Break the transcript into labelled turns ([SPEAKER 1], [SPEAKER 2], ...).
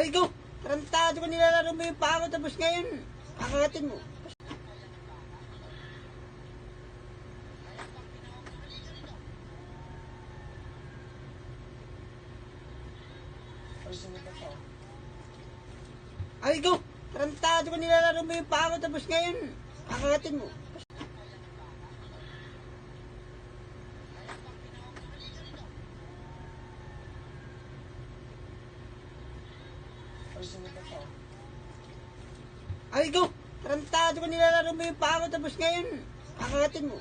[SPEAKER 1] Ay, go! Tarantado ko nilalaro mo yung pako tapos ngayon, kakagatin mo. Ay, go! Tarantado ko nilalaro mo yung pako tapos ngayon, kakagatin mo. Ay, go! Tarantado ko nilalaro mo yung pako tapos ngayon, kakagatin mo.